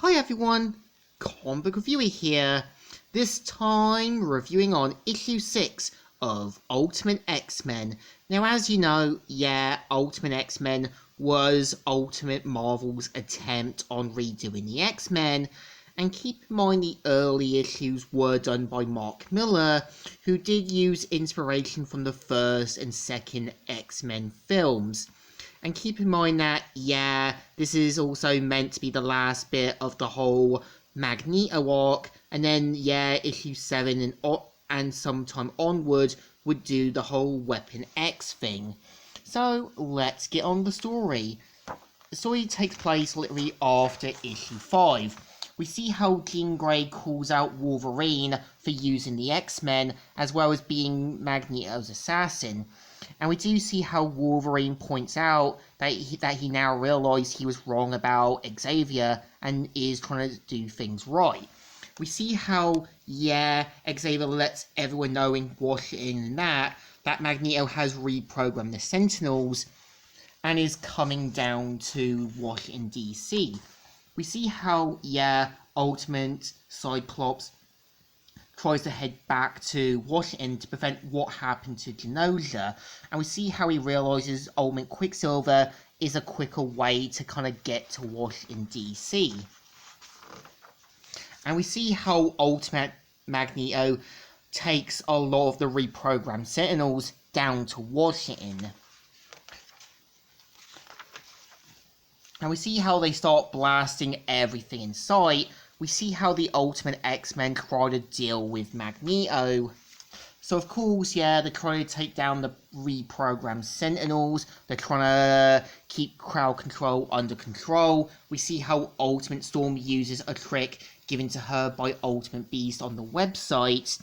Hi everyone, comic reviewer here. This time reviewing on issue 6 of Ultimate X-Men. Now as you know, Ultimate X-Men was Ultimate Marvel's attempt on redoing the X-Men. And keep in mind the early issues were done by Mark Millar, who did use inspiration from the first and second X-Men films. And keep in mind that, this is also meant to be the last bit of the whole Magneto arc, and then, issue 7 and sometime onward would do the whole Weapon X thing. So, let's get on the story. The story takes place literally after issue 5. We see how Jean Grey calls out Wolverine for using the X-Men, as well as being Magneto's assassin. And we do see how Wolverine points out that he now realised he was wrong about Xavier and is trying to do things right. We see how, Xavier lets everyone know in Washington that Magneto has reprogrammed the Sentinels and is coming down to Washington, D.C. We see how, Ultimate Cyclops tries to head back to Washington to prevent what happened to Genosha, and we see how he realises Ultimate Quicksilver is a quicker way to kind of get to Washington, D.C. And we see how Ultimate Magneto takes a lot of the reprogrammed Sentinels down to Washington. And we see how they start blasting everything in sight. We see how the Ultimate X-Men try to deal with Magneto. So of course, they're trying to take down the reprogrammed Sentinels. They're trying to keep crowd control under control. We see how Ultimate Storm uses a trick given to her by Ultimate Beast on the website.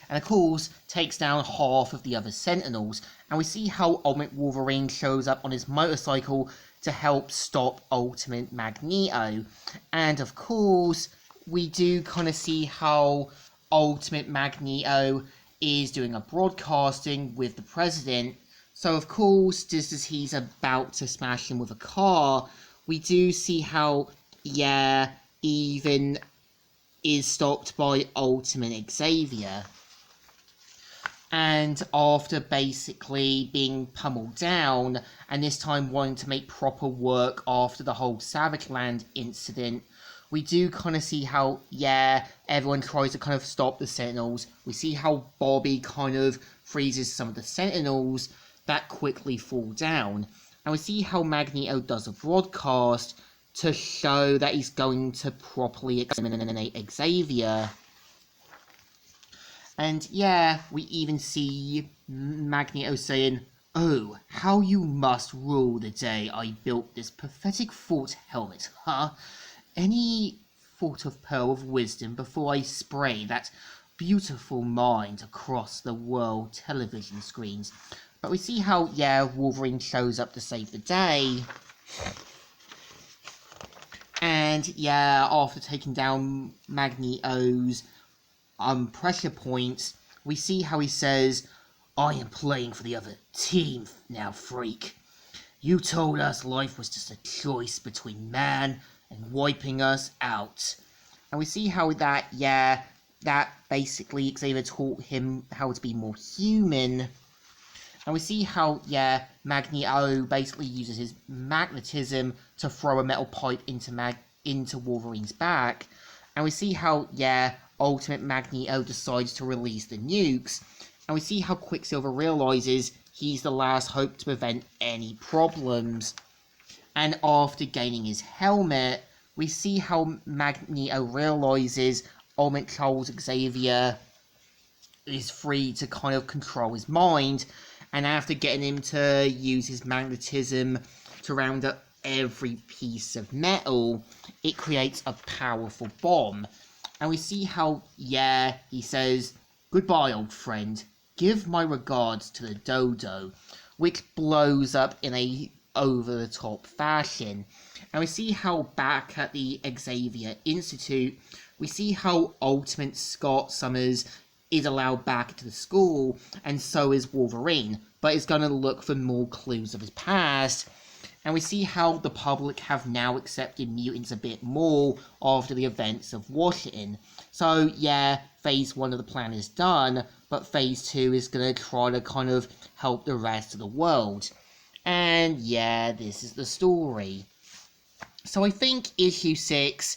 And of course, takes down half of the other Sentinels. And we see how Ultimate Wolverine shows up on his motorcycle to help stop Ultimate Magneto. And of course, we do kind of see how Ultimate Magneto is doing a broadcasting with the president. So of course, just as he's about to smash him with a car, we do see how, even is stopped by Ultimate Xavier. And after basically being pummeled down, and this time wanting to make proper work after the whole Savage Land incident, we do kind of see how, everyone tries to kind of stop the Sentinels. We see how Bobby kind of freezes some of the Sentinels that quickly fall down. And we see how Magneto does a broadcast to show that he's going to properly eliminate Xavier. And we even see Magneto saying, "Oh, how you must rue the day I built this pathetic thought helmet, huh? Any thought of pearl of wisdom before I spray that beautiful mind across the world television screens." But we see how, Wolverine shows up to save the day. And, after taking down Magneto's pressure points, we see how he says, "I am playing for the other team now, freak. You told us life was just a choice between man and wiping us out." And we see how that basically Xavier taught him how to be more human. And we see how, Magneto basically uses his magnetism to throw a metal pipe into Wolverine's back. And we see how, Ultimate Magneto decides to release the nukes, and we see how Quicksilver realises he's the last hope to prevent any problems. And after gaining his helmet, we see how Magneto realises Ultimate Charles Xavier is free to kind of control his mind, and after getting him to use his magnetism to round up every piece of metal, it creates a powerful bomb. And we see how, he says, "Goodbye, old friend. Give my regards to the Dodo," which blows up in a over-the-top fashion. And we see how back at the Xavier Institute, we see how Ultimate Scott Summers is allowed back into the school, and so is Wolverine, but is going to look for more clues of his past. and we see how the public have now accepted mutants a bit more after the events of Washington. So yeah, phase 1 of the plan is done, but phase 2 is going to try to kind of help the rest of the world. And yeah, this is the story. So I think issue 6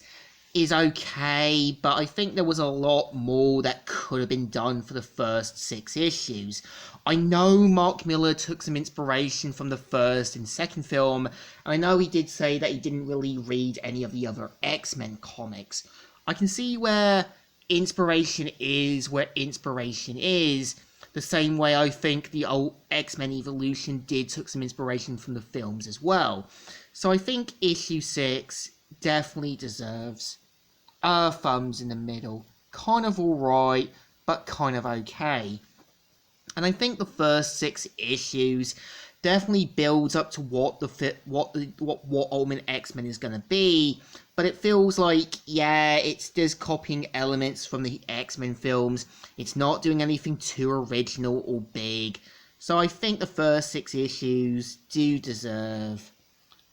is okay, but I think there was a lot more that could have been done for the first 6 issues. I know Mark Millar took some inspiration from the first and second film, and I know he did say that he didn't really read any of the other X-Men comics. I can see where inspiration is, the same way I think the old X-Men Evolution did took some inspiration from the films as well. So I think issue 6 definitely deserves thumbs in the middle. Kind of alright, but kind of okay. And I think the first 6 issues definitely builds up to what Ultimate X-Men is going to be, but it feels like, yeah, it's just copying elements from the X-Men films. It's not doing anything too original or big. So I think the first 6 issues do deserve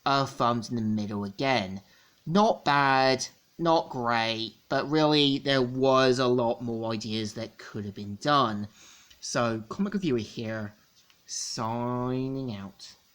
thumbs in the middle again. Not bad, not great, but really there was a lot more ideas that could have been done. So, Comic Reviewer here, signing out.